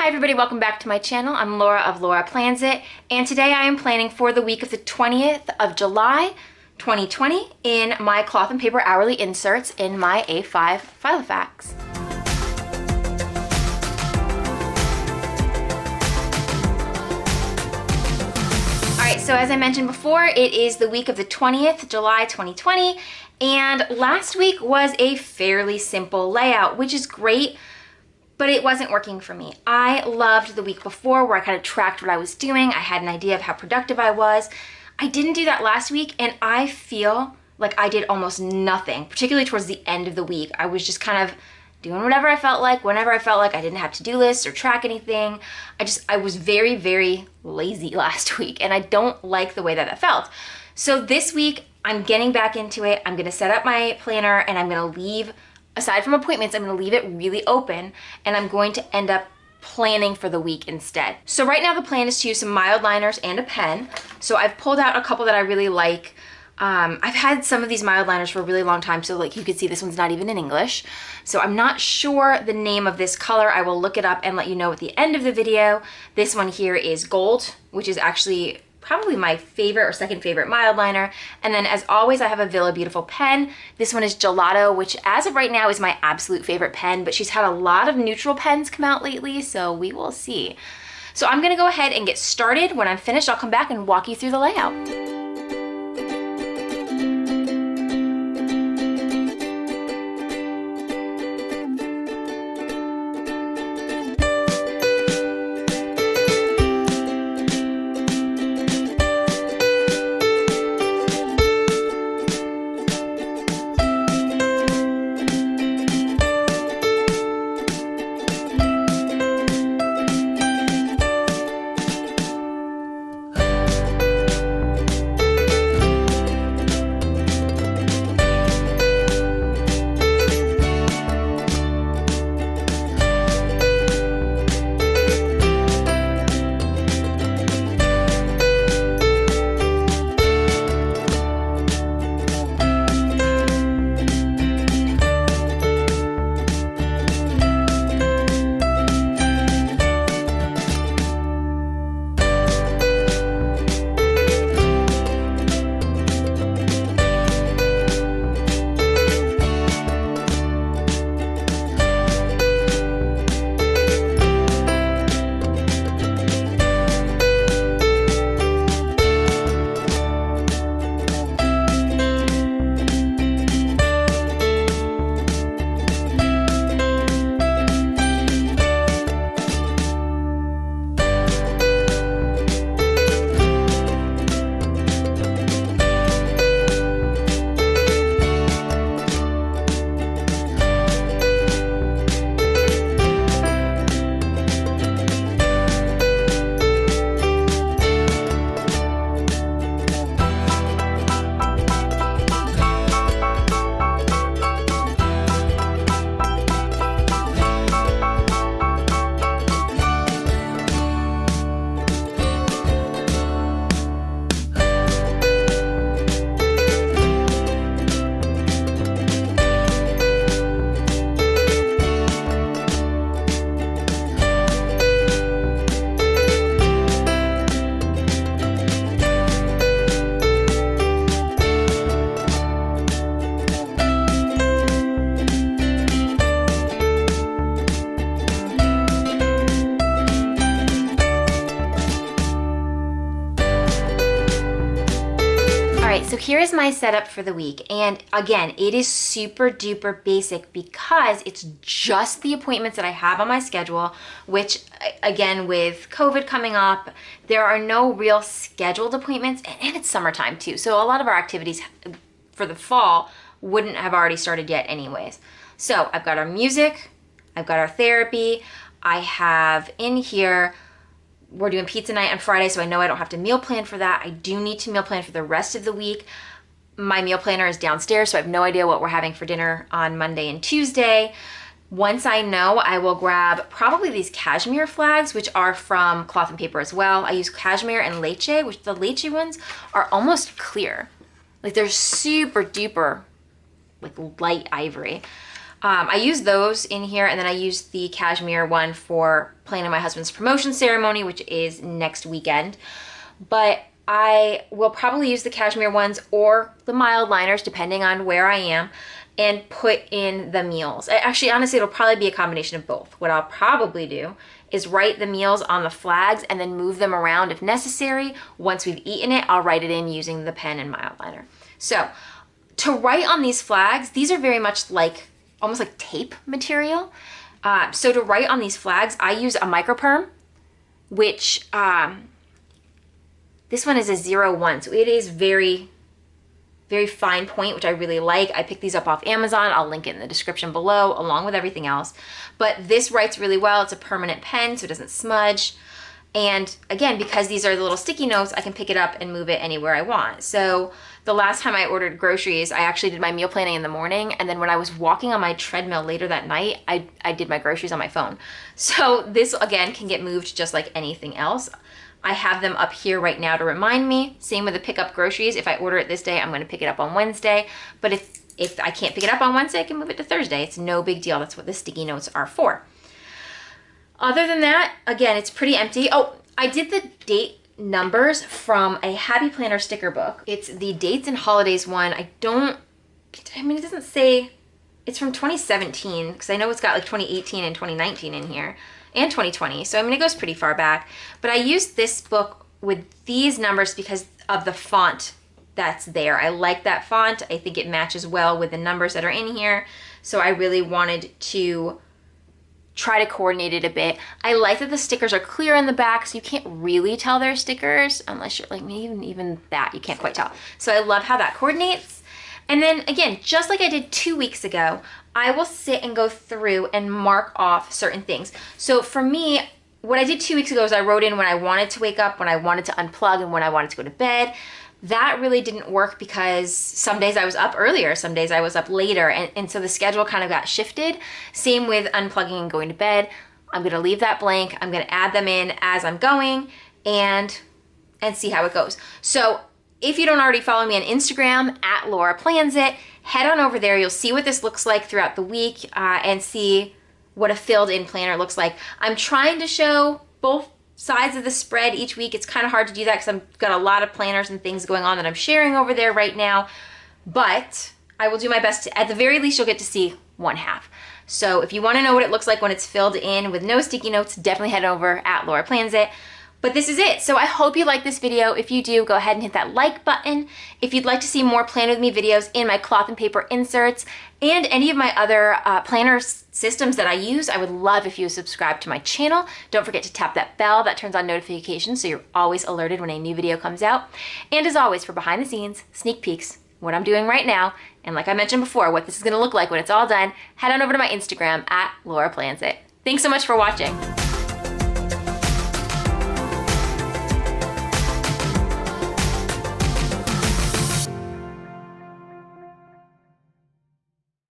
Hi everybody, welcome back to my channel. I'm Laura of Laura Plans It, and today I am planning for the week of the 20th of July 2020 in my cloth and paper hourly inserts in my A5 Filofax. Alright, so as I mentioned before, it is the week of the 20th, July 2020, and last week was a fairly simple layout, which is great, but it wasn't working for me. I loved the week before where I kind of tracked what I was doing. I had an idea of how productive I was. I didn't do that last week, and I feel like I did almost nothing, particularly towards the end of the week. I was just kind of doing whatever I felt like, whenever I felt like. I didn't have to-do lists or track anything. I was very, very lazy last week, and I don't like the way that felt. So this week, I'm getting back into it. I'm gonna set up my planner, and I'm gonna leave, aside from appointments, I'm gonna leave it really open, and I'm going to end up planning for the week instead. So right now the plan is to use some mild liners and a pen. So I've pulled out a couple that I really like. I've had some of these mild liners for a really long time, so like you can see this one's not even in English. So I'm not sure the name of this color. I will look it up and let you know at the end of the video. This one here is Gold, which is actually probably my favorite or second favorite mild liner. And then as always, I have a Villa Beautiful pen. This one is Gelato, which as of right now is my absolute favorite pen, but she's had a lot of neutral pens come out lately, so we will see. So I'm gonna go ahead and get started. When I'm finished, I'll come back and walk you through the layout. So here is my setup for the week, and again, it is super duper basic because it's just the appointments that I have on my schedule, which again, with COVID coming up, there are no real scheduled appointments, and it's summertime too, so a lot of our activities for the fall wouldn't have already started yet anyways. So I've got our music, I've got our therapy, I have in here, we're doing pizza night on Friday, so I know I don't have to meal plan for that. I do need to meal plan for the rest of the week. My meal planner is downstairs, so I have no idea what we're having for dinner on Monday and Tuesday. Once I know, I will grab probably these cashmere flags, which are from Cloth and Paper as well. I use cashmere and leche, which the leche ones are almost clear. Like they're super duper, like light ivory. I use those in here, and then I use the cashmere one for planning my husband's promotion ceremony, which is next weekend. But I will probably use the cashmere ones or the mild liners, depending on where I am, and put in the meals. Actually, honestly, it'll probably be a combination of both. What I'll probably do is write the meals on the flags and then move them around if necessary. Once we've eaten it, I'll write it in using the pen and mild liner. So to write on these flags, these are very much like almost like tape material. So to write on these flags, I use a microperm, which this one is a 01, so it is very, very fine point, which I really like. I picked these up off Amazon. I'll link it in the description below, along with everything else. But this writes really well. It's a permanent pen, so it doesn't smudge. And again, because these are the little sticky notes, I can pick it up and move it anywhere I want. So the last time I ordered groceries, I actually did my meal planning in the morning, and then when I was walking on my treadmill later that night, I did my groceries on my phone. So this, again, can get moved just like anything else. I have them up here right now to remind me. Same with the pick up groceries. If I order it this day, I'm going to pick it up on Wednesday. But if I can't pick it up on Wednesday, I can move it to Thursday. It's no big deal. That's what the sticky notes are for. Other than that, again, it's pretty empty. Oh, I did the date numbers from a Happy Planner sticker book. It's the dates and holidays one. It doesn't say, it's from 2017, because I know it's got like 2018 and 2019 in here, and 2020. So, it goes pretty far back. But I used this book with these numbers because of the font that's there. I like that font. I think it matches well with the numbers that are in here. So I really wanted to try to coordinate it a bit. I like that the stickers are clear in the back, so you can't really tell they're stickers unless you're like me, even that you can't quite tell. So I love how that coordinates. And then again, just like I did 2 weeks ago, I will sit and go through and mark off certain things. So for me, what I did 2 weeks ago is I wrote in when I wanted to wake up, when I wanted to unplug, and when I wanted to go to bed. That really didn't work because some days I was up earlier, some days I was up later, and so the schedule kind of got shifted. Same with unplugging and going to bed. I'm gonna leave that blank. I'm gonna add them in as I'm going and see how it goes. So if you don't already follow me on Instagram, @LauraPlansIt, head on over there. You'll see what this looks like throughout the week and see what a filled in planner looks like. I'm trying to show both sides of the spread each week. It's kind of hard to do that because I've got a lot of planners and things going on that I'm sharing over there right now, but I will do my best to, at the very least, you'll get to see one half. So if you want to know what it looks like when it's filled in with no sticky notes, definitely head over @LauraPlansIt. But this is it. So I hope you like this video. If you do, go ahead and hit that like button. If you'd like to see more Plan With Me videos in my cloth and paper inserts and any of my other planner systems that I use, I would love if you subscribe to my channel. Don't forget to tap that bell. That turns on notifications so you're always alerted when a new video comes out. And as always, for behind the scenes, sneak peeks, what I'm doing right now, and like I mentioned before, what this is gonna look like when it's all done, head on over to my Instagram @LauraPlansIt. Thanks so much for watching.